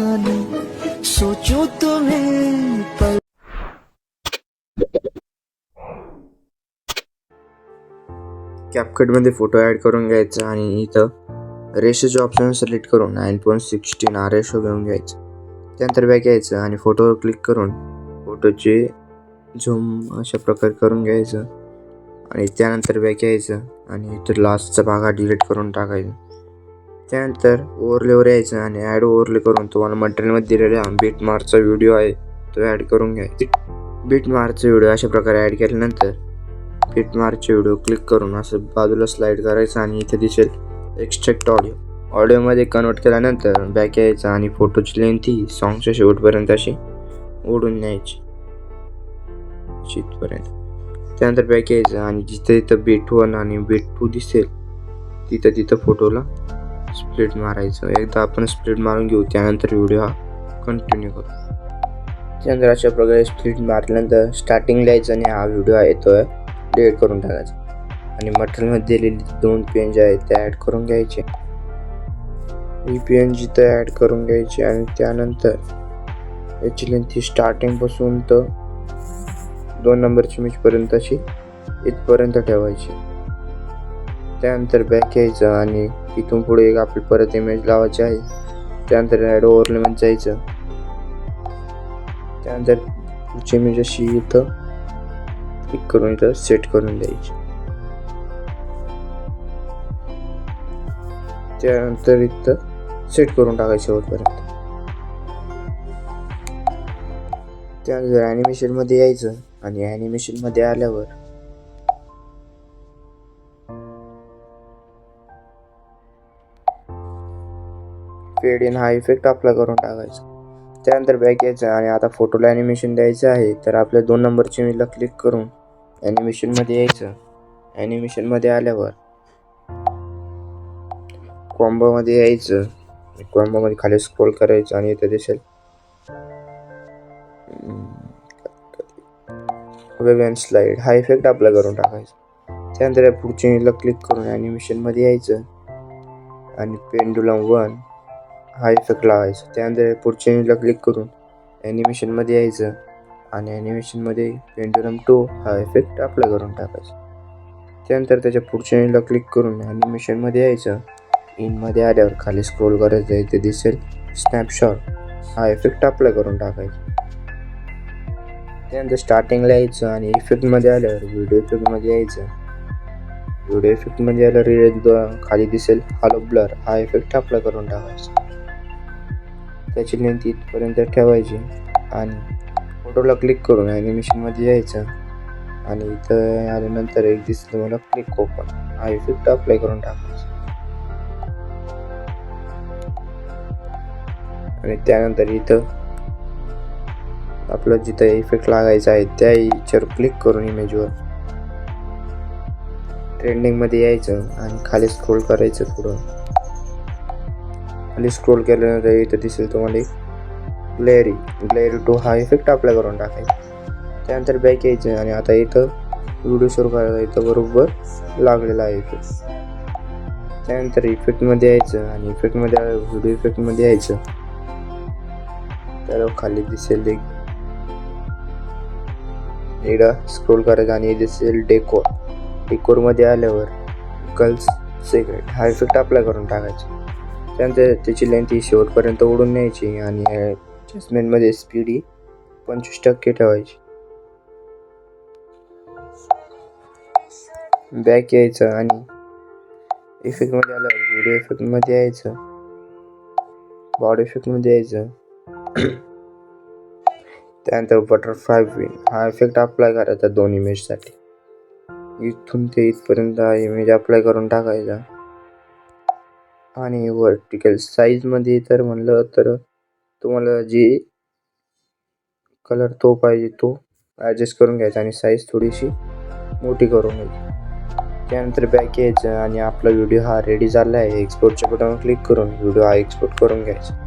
जाने सोचो तुम्हें पल। कॅपकटमध्ये फोटो ॲड करून घ्यायचा आणि इथं रेशोचे ऑप्शन सिलेक्ट करून 9.16 रेशो घेऊन घ्यायचं. त्यानंतर बॅक यायचं आणि फोटोवर क्लिक करून फोटोचे झूम अशा प्रकारे करून घ्यायचं आणि त्यानंतर बॅक यायचं आणि इथं लास्टचा भाग हा डिलीट करून टाकायचा. त्यानंतर ओव्हरलेवर यायचं आणि ॲड ओव्हरले करून तुम्हाला मटेरियलमध्ये दिलेला बीट मार्कचा व्हिडिओ आहे तो ॲड करून घ्यायचा. बीट मार्कचा व्हिडिओ अशा प्रकारे ॲड केल्यानंतर बीट मार्कचे व्हिडिओ क्लिक करून असं बाजूला स्लाईड करायचं आणि इथे दिसेल एक्स्ट्रॅक्ट ऑडिओमध्ये कन्वर्ट केल्यानंतर बॅक यायचं आणि फोटोची लेंथ ही सॉंगच्या शेवटपर्यंत अशी ओढून न्यायची इथपर्यंत. त्यानंतर बॅक यायचं आणि जिथं बीट 1 आणि बीट 2 दिसेल तिथं फोटोला स्प्लिट मारायचं. एकदा आपण स्प्लिट मारून घेऊ त्यानंतर व्हिडिओ हा कंटिन्यू करू. त्यानंतर अशा प्रकारे स्प्लिट मारल्यानंतर स्टार्टिंगला यायचं आणि हा व्हिडिओ आहे तो डिलीट करून टाकायचा आणि मटेरियलमध्ये दिलेली 2 PNG आहेत त्या ॲड करून घ्यायचे. ही PNG तर ॲड करून घ्यायची आणि त्यानंतर याची लेंथ ही स्टार्टिंगपासून तर 2 नंबरची इमेजपर्यंत अशी इथपर्यंत ठेवायची. त्यानंतर बॅक यायचं आणि इथून पुढे एक आपली परत इमेज लावायची आहे. त्यानंतर ॲड ओव्हरलेमध्ये जायचं. त्यानंतर पुढची इमेज अशी इथं क्लिक करून इथं सेट करून द्यायची. त्यानंतर इथं सेट करून टाकायचं शेवटपर्यंत. त्यानंतर ॲनिमेशनमध्ये यायचं आणि ॲनिमेशनमध्ये आल्यावर फेड इन हा इफेक्ट अप्लाय करून टाकायचा. त्यानंतर बॅक यायचं आणि आता फोटोला ॲनिमेशन द्यायचं आहे तर आपल्या 2 नंबरच्या इमेजला क्लिक करून ॲनिमेशनमध्ये यायचं. ॲनिमेशनमध्ये आल्यावर कॉम्बोमध्ये यायचं. कॉम्बोमध्ये खाली स्क्रोल करायचं आणि इथे दिसेल वेब अँड स्लाईड हा इफेक्ट अप्लाय करून टाकायचा. त्यानंतर पुढच्या इमेजला क्लिक करून ॲनिमेशनमध्ये यायचं आणि पेंडुलम 1 हा इफेक्ट लावायचा. त्यानंतर पुढच्या इमेजला क्लिक करून ॲनिमेशनमध्ये यायचं आणि ॲनिमेशनमध्ये पेंडुलम 2 हा इफेक्ट अप्लाय करून टाकायचा. त्यानंतर त्याच्या पुढच्या इमेजला क्लिक करून ॲनिमेशनमध्ये यायचं. इनमध्ये आल्यावर खाली स्क्रोल करायचं इथे दिसेल स्नॅपशॉट हा इफेक्ट अप्लाय करून टाकायचा. त्यानंतर स्टार्टिंगला यायचं आणि इफेक्टमध्ये आल्यावर व्हिडिओ इफेक्टमध्ये यायचं. व्हिडिओ इफेक्टमध्ये आल्यावर खाली दिसेल हॅलो ब्लर हा इफेक्ट अप्लाय करून टाकायचा. त्याची लेंथ इथपर्यंत ठेवायची आणि फोटोला क्लिक करून ॲनिमेशनमध्ये यायचं आणि इथं आल्यानंतर एक दिसतं तुम्हाला क्लिक ओपन हा इफेक्ट अप्लाय करून टाकायचा. आणि त्यानंतर इथं आपलं जिथं इफेक्ट लागायचा आहे त्या याच्यावर क्लिक करून इमेजवर ट्रेंडिंगमध्ये यायचं आणि खाली स्क्रोल करायचं. थोडं खाली स्क्रोल केल्यानंतर इथं दिसेल तुम्हाला ग्लेअरी 2 हा इफेक्ट अप्लाय करून टाकायचा. त्यानंतर बॅक यायचं आणि आता इथं व्हिडिओ सुरू करायचा. इथं बरोबर लागलेला आहे इफेक्ट. त्यानंतर इफेक्टमध्ये यायचं आणि इफेक्टमध्ये व्हिडिओ इफेक्टमध्ये यायचं. त्याला खाली दिसेल एकदा स्क्रोल करायचं आणि दिसेल डेकोरमध्ये आल्यावर गर्ल्स सिक्रेट हा इफेक्ट अप्लाय करून टाकायचा. त्यानंतर त्याची लेंथ ही शेवटपर्यंत ओढून न्यायची आणि ॲडजस्टमेंटमध्ये स्पीड ही 25% ठेवायची. बॅक यायचं आणि इफेक्टमध्ये आल्यावर व्हिडिओ इफेक्टमध्ये यायचं. बॉडी इफेक्टमध्ये यायचं. त्यानंतर बटरफ्लाय विन हा इफेक्ट अप्लाय करायचा 2 इमेजसाठी. इथून ते इथपर्यंत हा इमेज अप्लाय करून टाकायचा. आणि व्हर्टिकल साईजमध्ये तर म्हणलं तर तुम्हाला जी कलर तो पाहिजे तो ॲडजस्ट करून घ्यायचा आणि साईज थोडीशी मोठी करून घ्यायची. त्यानंतर बॅक यायचं आणि आपला व्हिडिओ हा रेडी झाला आहे. एक्सपोर्टच्या बटनवर क्लिक करून व्हिडिओ हा एक्सपोर्ट करून घ्यायचा.